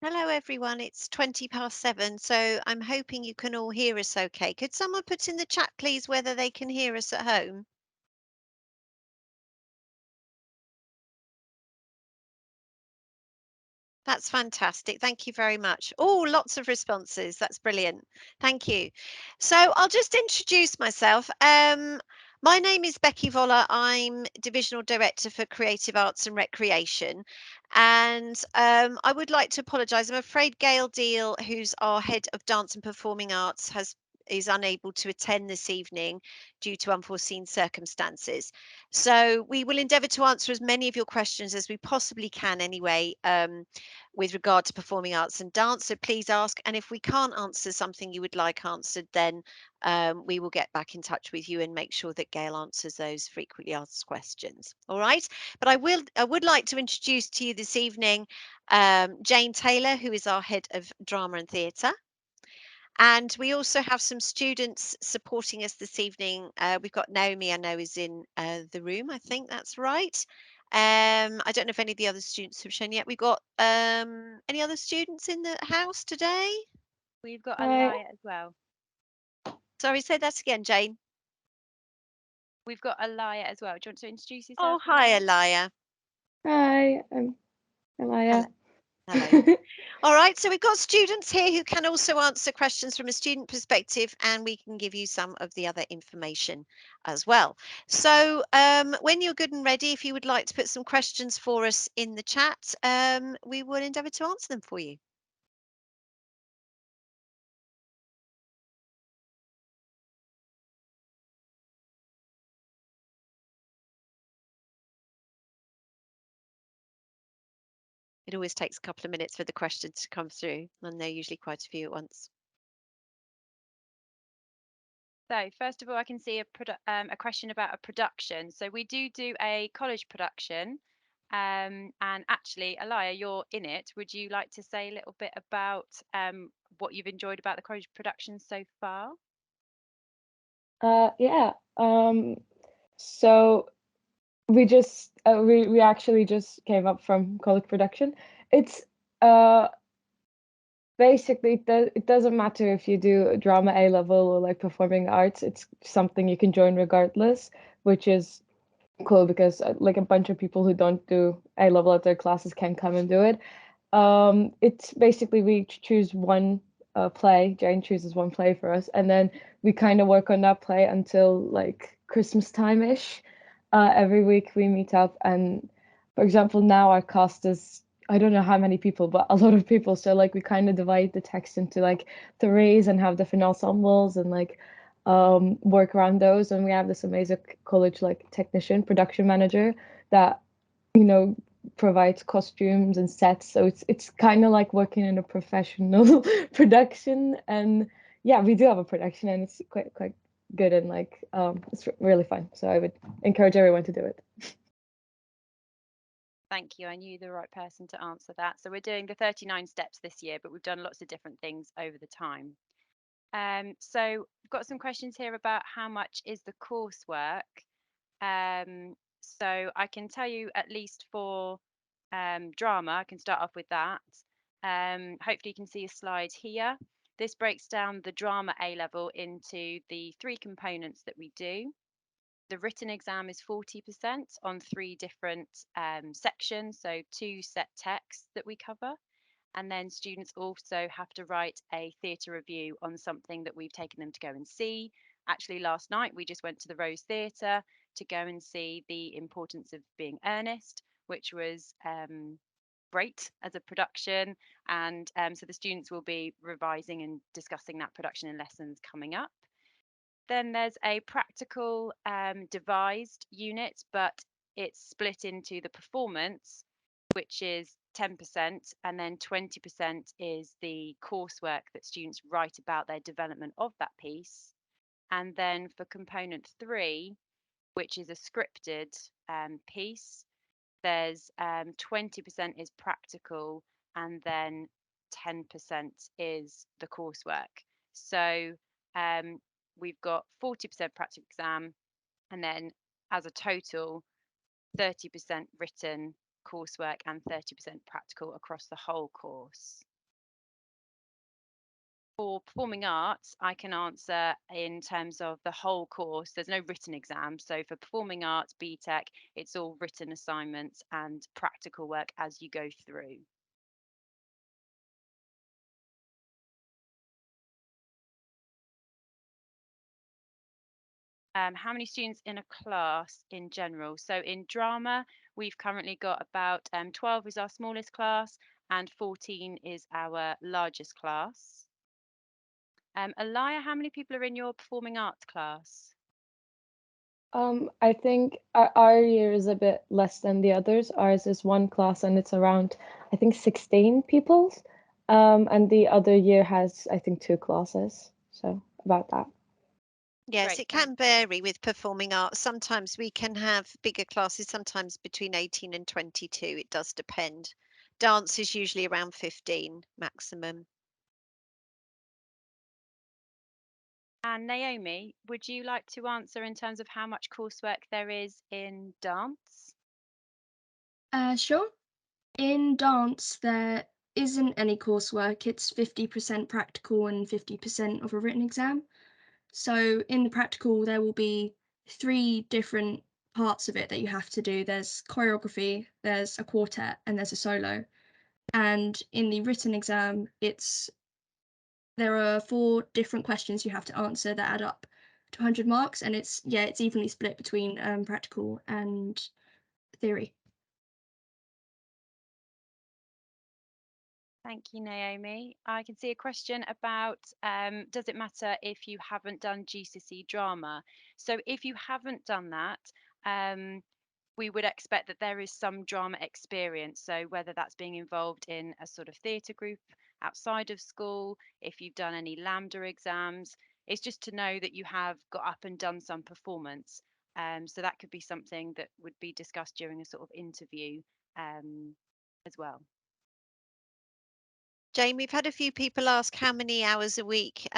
Hello, everyone. It's 7:20, so I'm hoping you can all hear us okay. Could someone put in the chat, please, whether they can hear us at home? That's fantastic. Thank you very much. Oh, lots of responses. That's brilliant. Thank you. So I'll just introduce myself. My name is Becky Voller. I'm Divisional Director for Creative Arts and Recreation. And I would like to apologise. I'm afraid Gail Deal, who's our Head of Dance and Performing Arts, is unable to attend this evening due to unforeseen circumstances. So we will endeavour to answer as many of your questions as we possibly can anyway. With regard to performing arts and dance. So please ask. And if we can't answer something you would like answered, then we will get back in touch with you and make sure that Gail answers those frequently asked questions. All right. But I would like to introduce to you this evening Jane Taylor, who is our head of drama and theatre. And we also have some students supporting us this evening. We've got Naomi, I know, is in the room. I think that's right. I don't know if any of the other students have shown yet. We've got any other students in the house today? We've got Hi. Alaya as well. Sorry, say that again, Jane. We've got Alaya as well. Do you want to introduce Oh, yourself, hi, Alaya? Elia. Hi, I'm Hello. Amaya. Hello. All right, so we've got students here who can also answer questions from a student perspective, and we can give you some of the other information as well. So when you're good and ready, if you would like to put some questions for us in the chat, we will endeavour to answer them for you. It always takes a couple of minutes for the questions to come through, and they're usually quite a few at once. So first of all, I can see a question about a production. So we do a college production, and actually, Alaya, you're in it. Would you like to say a little bit about what you've enjoyed about the college production so far? Yeah. So we actually just came up from college production. It's uh basically it doesn't matter if you do drama A level or like performing arts. It's something you can join regardless, which is cool because like a bunch of people who don't do A level at their classes can come and do it. It's basically we choose one play. Jane chooses one play for us, and then we kind of work on that play until like Christmas time ish. Every week we meet up, and for example, now our cast is I don't know how many people, but a lot of people. So like we kind of divide the text into like threes and have different ensembles and like work around those. And we have this amazing college like technician, production manager that you know provides costumes and sets, so it's kind of like working in a professional production. And yeah, we do have a production and it's quite good, and like it's really fun, so I would encourage everyone to do it. Thank you. I knew the right person to answer that. So we're doing the 39 steps this year, but we've done lots of different things over the time. So we've got some questions here about how much is the coursework. So I can tell you at least for drama, I can start off with that. Hopefully you can see a slide here. This breaks down the drama A level into the three components that we do. The written exam is 40% on three different sections, so two set texts that we cover. And then students also have to write a theatre review on something that we've taken them to go and see. Actually, last night we just went to the Rose Theatre to go and see The Importance of Being Earnest, which was great as a production. And so the students will be revising and discussing that production in lessons coming up. Then there's a practical devised unit, but it's split into the performance, which is 10%, and then 20% is the coursework that students write about their development of that piece. And then for component three, which is a scripted piece, there's 20% is practical, and then 10% is the coursework. So um, we've got 40% practical exam, and then as a total, 30% written coursework and 30% practical across the whole course. For performing arts, I can answer in terms of the whole course. There's no written exam. So for performing arts, BTEC, it's all written assignments and practical work as you go through. How many students in a class in general? So in drama, we've currently got about 12 is our smallest class and 14 is our largest class. Alaya, how many people are in your performing arts class? I think our year is a bit less than the others. Ours is one class and it's around, I think, 16 pupils. And the other year has, I think, two classes. So about that. Yes, Great, it thank can you. vary with performing arts. Sometimes we can have bigger classes, sometimes between 18 and 22. It does depend. Dance is usually around 15 maximum. And Naomi, would you like to answer in terms of how much coursework there is in dance? Sure. In dance, there isn't any coursework. It's 50% practical and 50% of a written exam. So in the practical, there will be three different parts of it that you have to do. There's choreography, there's a quartet, and there's a solo. And in the written exam, there are four different questions you have to answer that add up to 100 marks, and it's evenly split between practical and theory. Thank you, Naomi. I can see a question about does it matter if you haven't done GCSE drama? So if you haven't done that, we would expect that there is some drama experience. So whether that's being involved in a sort of theatre group outside of school, if you've done any Lambda exams, it's just to know that you have got up and done some performance. So that could be something that would be discussed during a sort of interview as well. Jane, we've had a few people ask how many hours a week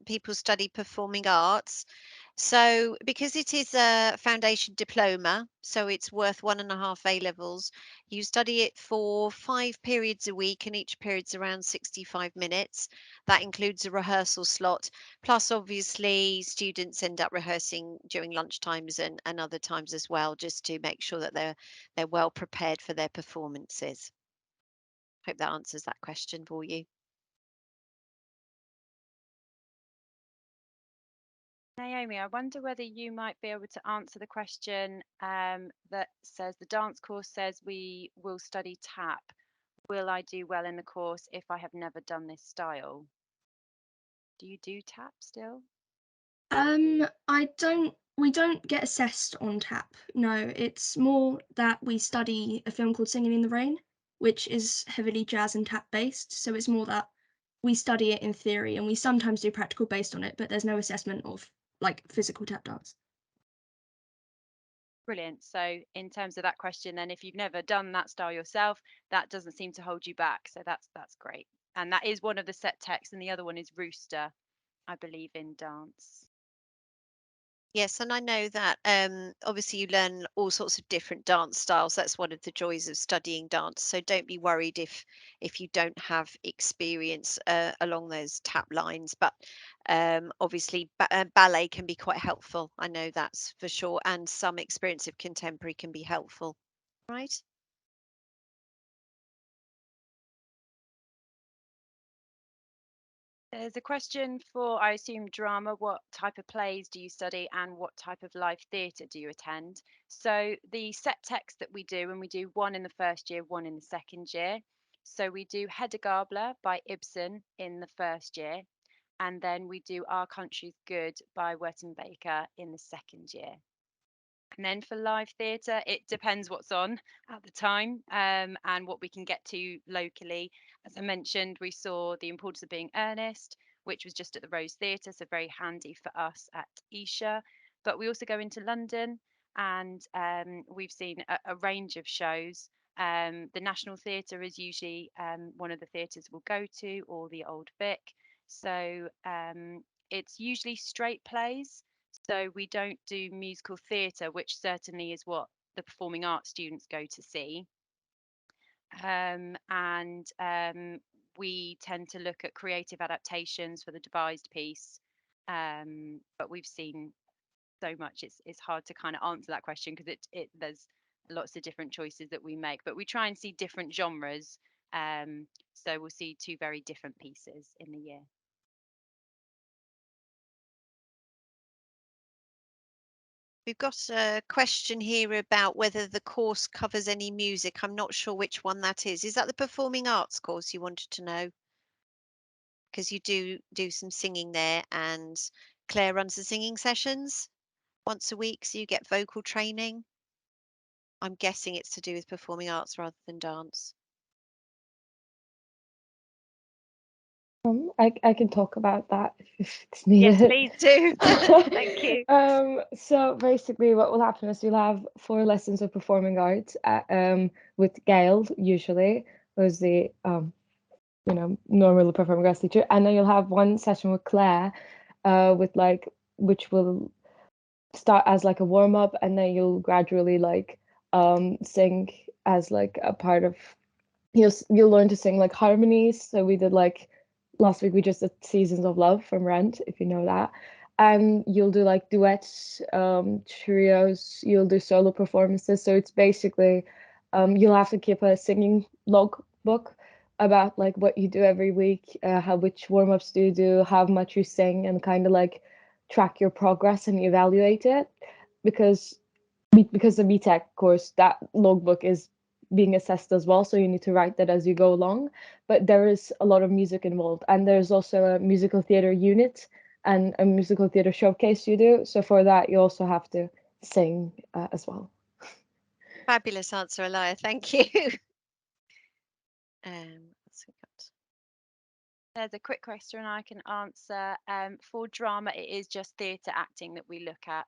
people study performing arts. So, because it is a foundation diploma, so it's worth 1.5 A levels, you study it for 5 periods a week, and each period's around 65 minutes. That includes a rehearsal slot, plus, obviously, students end up rehearsing during lunch times and other times as well, just to make sure that they're well prepared for their performances. Hope that answers that question for you. Naomi, I wonder whether you might be able to answer the question that says the dance course says we will study tap. Will I do well in the course if I have never done this style? Do you do tap still? We don't get assessed on tap. No, it's more that we study a film called Singing in the Rain, which is heavily jazz and tap based. So it's more that we study it in theory and we sometimes do practical based on it, but there's no assessment of like physical tap dance. Brilliant. So in terms of that question, then if you've never done that style yourself, that doesn't seem to hold you back. So that's great. And that is one of the set texts, and the other one is rooster, I believe, in dance. Yes, and I know that obviously you learn all sorts of different dance styles. That's one of the joys of studying dance. So don't be worried if you don't have experience along those tap lines. But obviously ballet can be quite helpful. I know that's for sure, and some experience of contemporary can be helpful. Right? There's a question for, I assume, drama. What type of plays do you study and what type of live theatre do you attend? So, the set text that we do, and we do one in the first year, one in the second year. So, we do Hedda Gabler by Ibsen in the first year, and then we do Our Country's Good by Werton Baker in the second year. And then for live theatre, it depends what's on at the time and what we can get to locally. As I mentioned, we saw The Importance of Being Earnest, which was just at the Rose Theatre, so very handy for us at Isha. But we also go into London and we've seen a range of shows. The National Theatre is usually one of the theatres we'll go to, or the Old Vic. So it's usually straight plays. So we don't do musical theatre, which certainly is what the performing arts students go to see. and we tend to look at creative adaptations for the devised piece. But we've seen so much, it's hard to kind of answer that question because there's lots of different choices that we make, but we try and see different genres. So we'll see two very different pieces in the year. We've got a question here about whether the course covers any music. I'm not sure which one that is. Is that the performing arts course you wanted to know? Because you do some singing there, and Claire runs the singing sessions once a week, so you get vocal training. I'm guessing it's to do with performing arts rather than dance. I can talk about that if it's Yes, needed. please do. Thank you. So basically, what will happen is you'll have 4 lessons of performing arts with Gail usually, who's the normal performing arts teacher, and then you'll have one session with Claire, with which will start as like a warm up, and then you'll gradually sing as like a part of you'll learn to sing like harmonies. So we did like last week we just did Seasons of Love from Rent, if you know that. And you'll do like duets, trios, you'll do solo performances. So it's basically you'll have to keep a singing log book about like what you do every week, how which warm-ups do you do, how much you sing, and kind of like track your progress and evaluate it. Because because the BTEC course, that logbook is being assessed as well, so you need to write that as you go along. But there is a lot of music involved, and there's also a musical theater unit and a musical theater showcase you do. So for that, you also have to sing as well. Fabulous answer, Elia. Thank you. What's we got? There's a quick question I can answer. For drama, it is just theatre acting that we look at,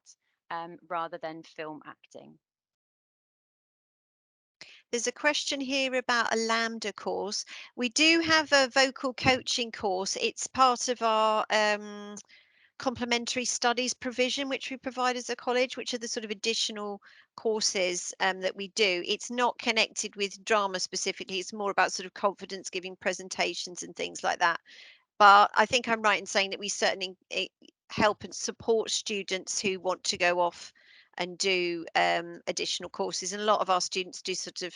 rather than film acting. There's a question here about a Lambda course. We do have a vocal coaching course. It's part of our complementary studies provision, which we provide as a college, which are the sort of additional courses that we do. It's not connected with drama specifically. It's more about sort of confidence giving presentations and things like that. But I think I'm right in saying that we certainly help and support students who want to go off and do additional courses. And a lot of our students do sort of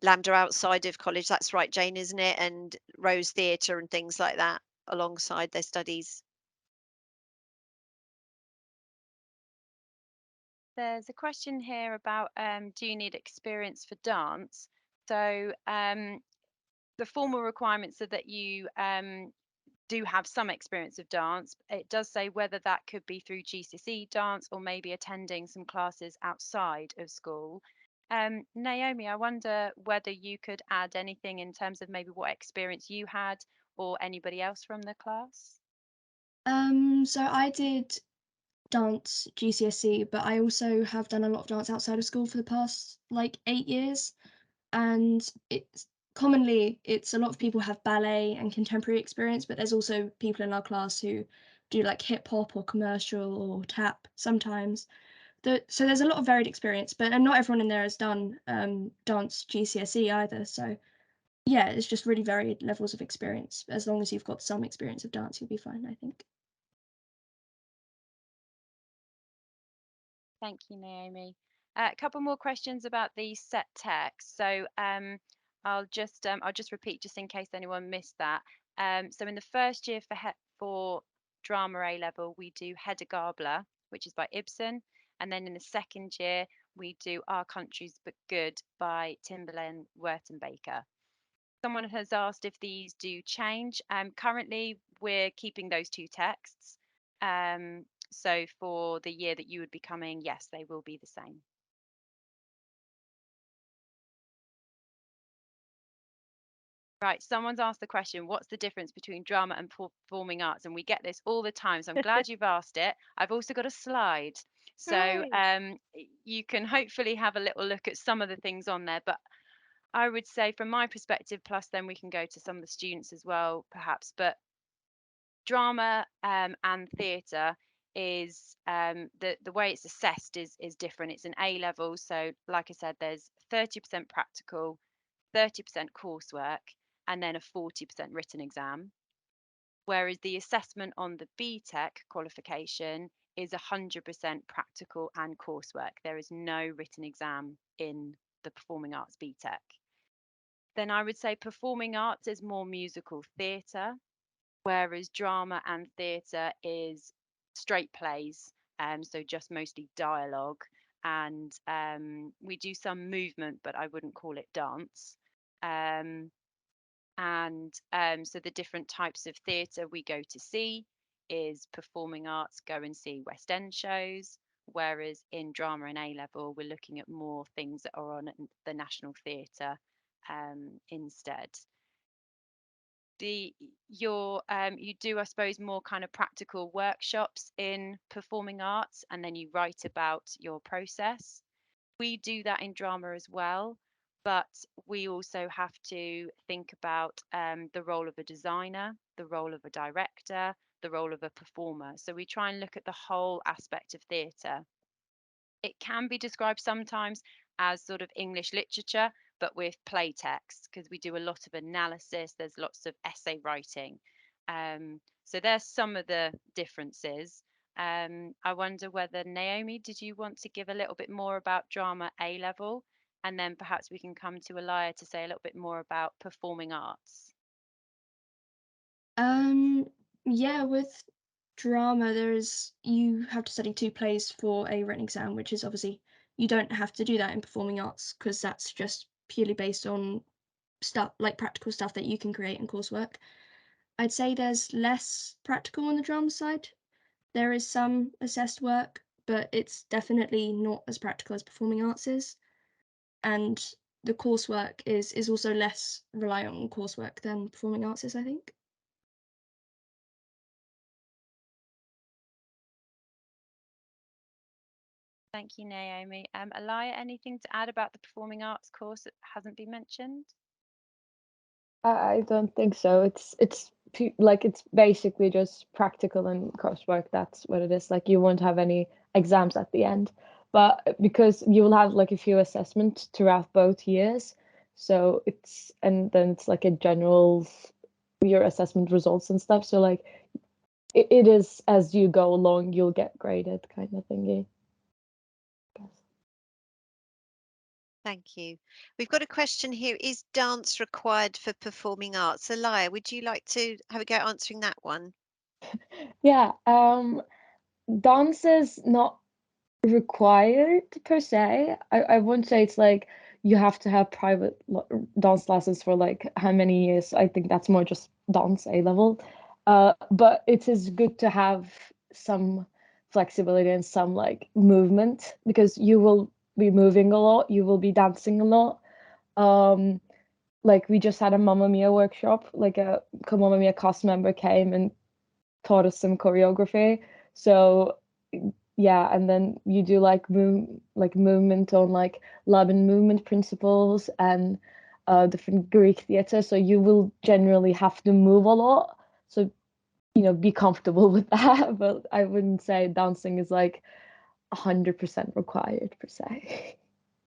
Lambda outside of college. That's right, Jane, isn't it? And Rose Theatre and things like that alongside their studies. There's a question here about do you need experience for dance? So the formal requirements are that you do have some experience of dance. It does say whether that could be through GCSE dance or maybe attending some classes outside of school. Naomi, I wonder whether you could add anything in terms of maybe what experience you had or anybody else from the class. So I did dance GCSE, but I also have done a lot of dance outside of school for the past like 8 years. And it's a lot of people have ballet and contemporary experience, but there's also people in our class who do like hip hop or commercial or tap sometimes. So there's a lot of varied experience, and not everyone in there has done dance GCSE either. So yeah, it's just really varied levels of experience. As long as you've got some experience of dance, you'll be fine, I think. Thank you, Naomi. A couple more questions about the set text. So I'll just repeat just in case anyone missed that. So in the first year for drama A level, we do Hedda Gabler, which is by Ibsen, and then in the second year we do Our Country's But Good by Timberlane Wertenbaker. Someone has asked if these do change. Currently, we're keeping those two texts. So for the year that you would be coming, yes, they will be the same. Right, someone's asked the question, what's the difference between drama and performing arts? And we get this all the time, so I'm glad you've asked it. I've also got a slide. So you can hopefully have a little look at some of the things on there. But I would say from my perspective, plus then we can go to some of the students as well, perhaps. But drama and theatre is the way it's assessed is different. It's an A level, so like I said, there's 30% practical, 30% coursework, and then a 40% written exam. Whereas the assessment on the BTEC qualification is 100% practical and coursework. There is no written exam in the Performing Arts BTEC. Then I would say performing arts is more musical theatre, whereas drama and theatre is straight plays, so just mostly dialogue. And we do some movement, but I wouldn't call it dance. Um, and so the different types of theatre we go to see is performing arts, go and see West End shows, whereas in drama and A level, we're looking at more things that are on the National Theatre instead. You do, I suppose, more kind of practical workshops in performing arts, and then you write about your process. We do that in drama as well, but we also have to think about the role of a designer, the role of a director, the role of a performer. So we try and look at the whole aspect of theatre. It can be described sometimes as sort of English literature, but with play text, because we do a lot of analysis, there's lots of essay writing. So there's some of the differences. I wonder whether, Naomi, did you want to give a little bit more about drama A level? And then perhaps we can come to Elia to say a little bit more about performing arts. Yeah, with drama, you have to study 2 plays for a written exam, which is obviously you don't have to do that in performing arts because that's just purely based on stuff like practical stuff that you can create in coursework. I'd say there's less practical on the drama side. There is some assessed work, but it's definitely not as practical as performing arts is. And the coursework is also less reliant on coursework than performing arts is, I think. Thank you, Naomi. Elia, anything to add about the performing arts course that hasn't been mentioned? I don't think so. Like it's basically just practical and coursework. That's what it is. Like you won't have any exams at the end, but because you will have like a few assessments throughout both years, so and then it's like a general your assessment results and stuff. So like it is as you go along, you'll get graded kind of thingy. Thank you. We've got a question here. Is dance required for performing arts? Elia, would you like to have a go answering that one? Yeah, dance is not required per se. I wouldn't say it's like you have to have private dance lessons for like how many years. I think that's more just dance A level. But it is good to have some flexibility and some like movement because you will be moving a lot, you will be dancing a lot. Um, like we just had a Mamma Mia workshop, like a Mamma Mia cast member came and taught us some choreography. So yeah, and then you do like movement on like Laban movement principles and different Greek theater. So you will generally have to move a lot. So be comfortable with that. But I wouldn't say dancing is like 100% required per se.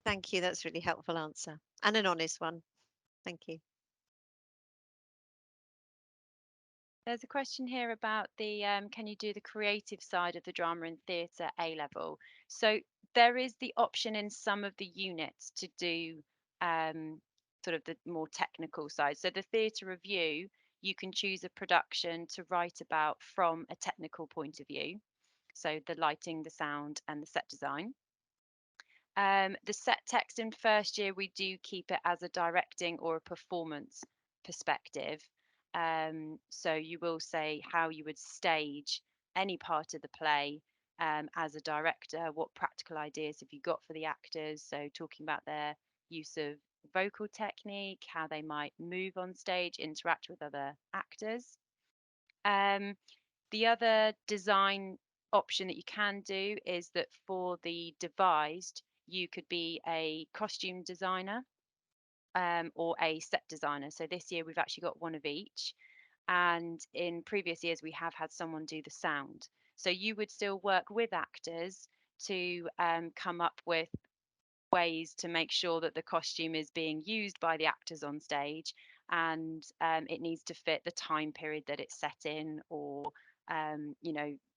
Thank you. That's a really helpful answer and an honest one. Thank you. There's a question here about the can you do the creative side of the drama and theatre A level? So there is the option in some of the units to do sort of the more technical side. So the theatre review, you can choose a production to write about from a technical point of view. So the lighting, the sound, and the set design. The set text in first year, we do keep it as a directing or a performance perspective. So you will say how you would stage any part of the play as a director. What practical ideas have you got for the actors? So talking about their use of vocal technique, how they might move on stage, interact with other actors. Um, the other design option that you can do is that for the devised, you could be a costume designer or a set designer. So this year we've actually got one of each. And in previous years, we have had someone do the sound. So you would still work with actors to come up with ways to make sure that the costume is being used by the actors on stage, and it needs to fit the time period that it's set in, or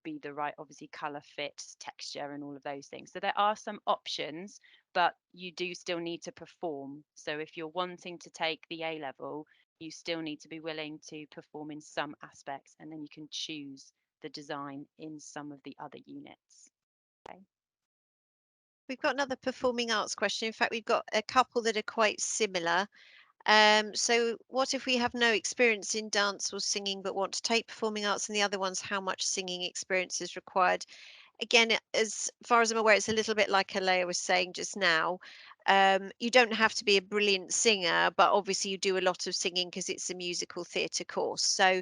be the right, obviously, color fit, texture, and all of those things. So there are some options, but you do still need to perform. So if you're wanting to take the A level, you still need to be willing to perform in some aspects, and then you can choose the design in some of the other units. Okay. We've got another performing arts question. In fact, we've got a couple that are quite similar. So what if we have no experience in dance or singing but want to take performing arts, and the other one's how much singing experience is required? Again, as far as I'm aware, it's a little bit like Alea was saying just now. You don't have to be a brilliant singer, but obviously you do a lot of singing because it's a musical theatre course. So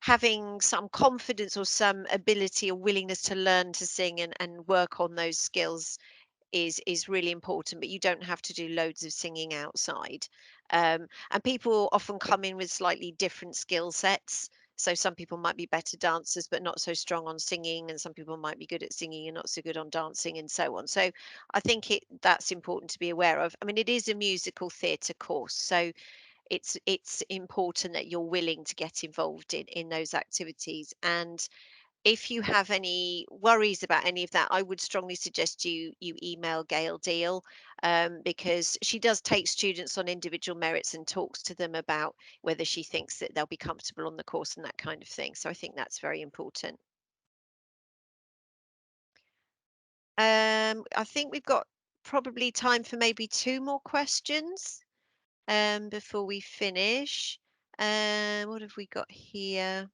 having some confidence or some ability or willingness to learn to sing and work on those skills is really important, but you don't have to do loads of singing outside. And people often come in with slightly different skill sets. So some people might be better dancers but not so strong on singing, and some people might be good at singing and not so good on dancing, and so on. So I think that's important to be aware of. I mean, it is a musical theatre course, so it's important that you're willing to get involved in those activities. And if you have any worries about any of that, I would strongly suggest you email Gail Deal, because she does take students on individual merits and talks to them about whether she thinks that they'll be comfortable on the course and that kind of thing. So I think that's very important. I think we've got probably time for maybe two more questions before we finish. What have we got here?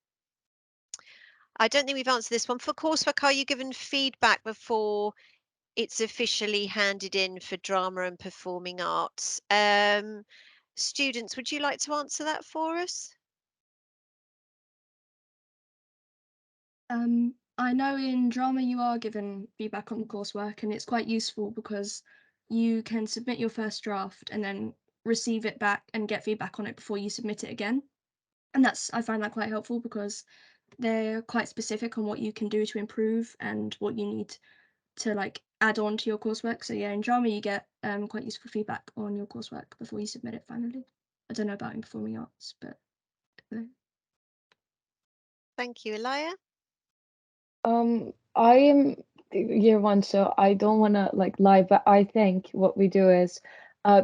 I don't think we've answered this one. For coursework, are you given feedback before it's officially handed in for drama and performing arts? Students, would you like to answer that for us? I know in drama you are given feedback on the coursework, and it's quite useful because you can submit your first draft and then receive it back and get feedback on it before you submit it again. And I find that quite helpful because they're quite specific on what you can do to improve and what you need to like add on to your coursework. So yeah, in drama you get quite useful feedback on your coursework before you submit it finally. I don't know about in performing arts, but Thank you, Elia. I am year one, so I don't want to like lie, but I think what we do is,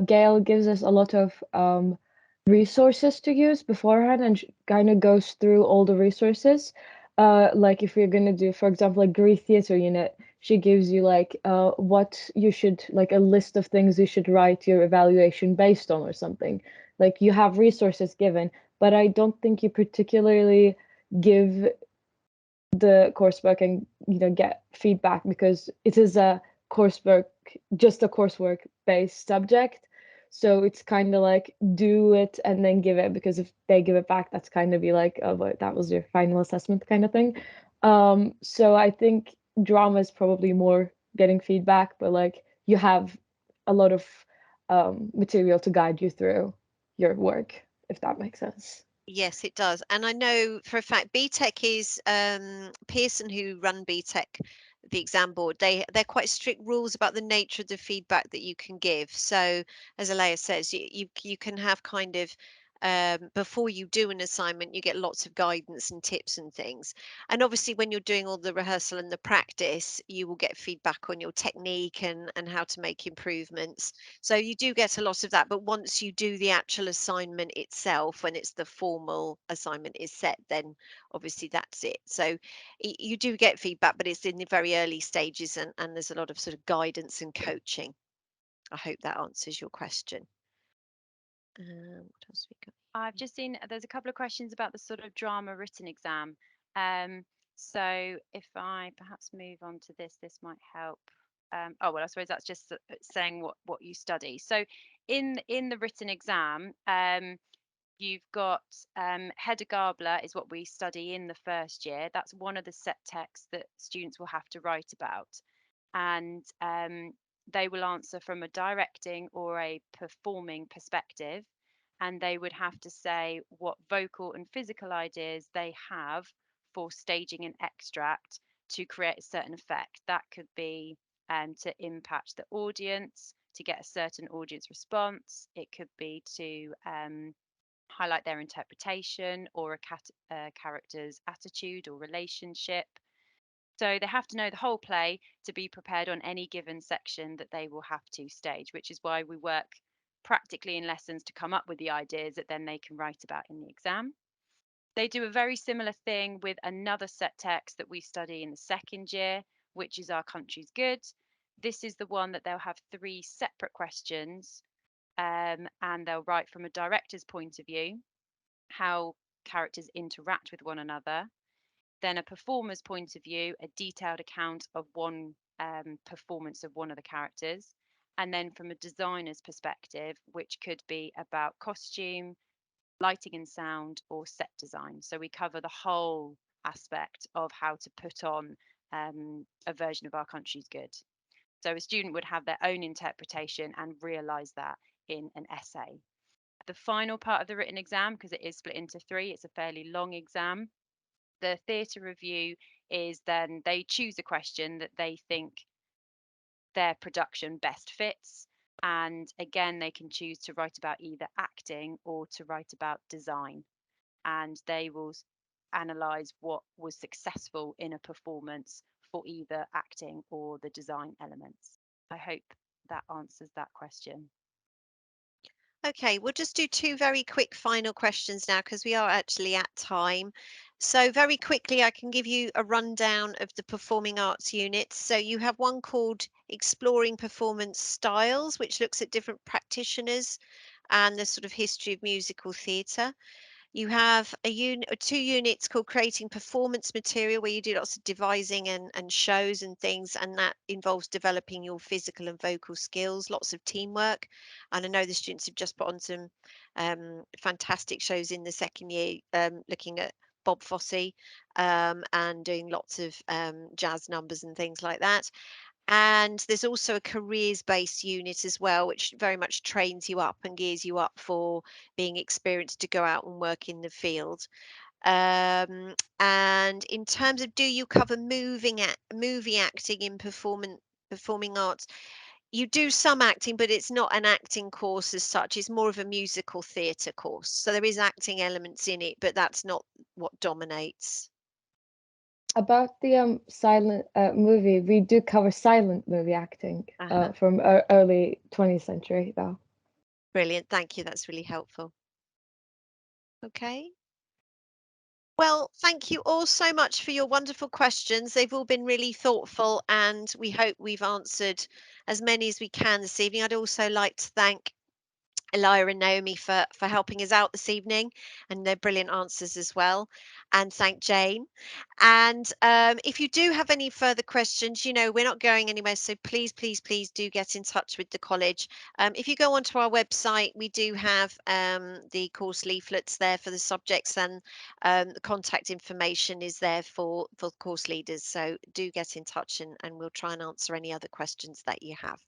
Gail gives us a lot of resources to use beforehand, and kind of goes through all the resources. Like if you're gonna do, for example, like Greek theater unit, she gives you like what you should, like a list of things you should write your evaluation based on or something. Like you have resources given, but I don't think you particularly give the coursework and get feedback because it is a coursework, just a coursework based subject. So it's kind of like do it and then give it, because if they give it back, that's kind of be like, oh, but that was your final assessment kind of thing. So I think drama is probably more getting feedback, but like you have a lot of material to guide you through your work, if that makes sense. Yes, it does. And I know for a fact BTEC is Pearson, who run BTEC, the exam board. They're quite strict rules about the nature of the feedback that you can give. So as Alea says, you can have kind of before you do an assignment, you get lots of guidance and tips and things. And obviously, when you're doing all the rehearsal and the practice, you will get feedback on your technique and how to make improvements. So you do get a lot of that, but once you do the actual assignment itself, when it's the formal assignment is set, then obviously that's it. So you do get feedback, but it's in the very early stages, and there's a lot of sort of guidance and coaching. I hope that answers your question. What else have we got? I've just seen there's a couple of questions about the sort of drama written exam. Um, so if I perhaps move on to this might help. Oh well, I suppose that's just saying what you study. So in the written exam, you've got Hedda Gabler is what we study in the first year. That's one of the set texts that students will have to write about, and they will answer from a directing or a performing perspective, and they would have to say what vocal and physical ideas they have for staging an extract to create a certain effect. That could be to impact the audience, to get a certain audience response. It could be to highlight their interpretation or a character's attitude or relationship. So they have to know the whole play to be prepared on any given section that they will have to stage, which is why we work practically in lessons to come up with the ideas that then they can write about in the exam. They do a very similar thing with another set text that we study in the second year, which is Our Country's Good. This is the one that they'll have three separate questions, and they'll write from a director's point of view how characters interact with one another, then a performer's point of view, a detailed account of one performance of one of the characters, and then from a designer's perspective, which could be about costume, lighting and sound, or set design. So we cover the whole aspect of how to put on a version of Our Country's Good. So a student would have their own interpretation and realise that in an essay. The final part of the written exam, because it is split into three, it's a fairly long exam. The theatre review is then they choose a question that they think their production best fits. And again, they can choose to write about either acting or to write about design. And they will analyse what was successful in a performance for either acting or the design elements. I hope that answers that question. Okay, we'll just do two very quick final questions now because we are actually at time. So very quickly, I can give you a rundown of the performing arts units. So you have one called Exploring Performance Styles, which looks at different practitioners and the sort of history of musical theatre. You have a unit or two units called Creating Performance Material, where you do lots of devising and shows and things, and that involves developing your physical and vocal skills, lots of teamwork. And I know the students have just put on some fantastic shows in the second year, looking at Bob Fosse and doing lots of jazz numbers and things like that. And there's also a careers based unit as well, which very much trains you up and gears you up for being experienced to go out and work in the field. And in terms of, do you cover movie acting in performing arts? You do some acting, but it's not an acting course as such. It's more of a musical theatre course. So there is acting elements in it, but that's not what dominates. About the silent movie, we do cover silent movie acting Uh-huh. from early 20th century, though. Brilliant. Thank you. That's really helpful. Okay. Well, thank you all so much for your wonderful questions. They've all been really thoughtful, and we hope we've answered as many as we can this evening. I'd also like to thank Elia and Naomi for helping us out this evening and their brilliant answers as well. And thank Jane. And if you do have any further questions, you know, we're not going anywhere. So please, please, please do get in touch with the college. If you go onto our website, we do have the course leaflets there for the subjects, and the contact information is there for course leaders. So do get in touch, and we'll try and answer any other questions that you have.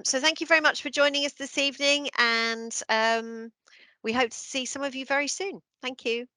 So thank you very much for joining us this evening, and we hope to see some of you very soon. Thank you.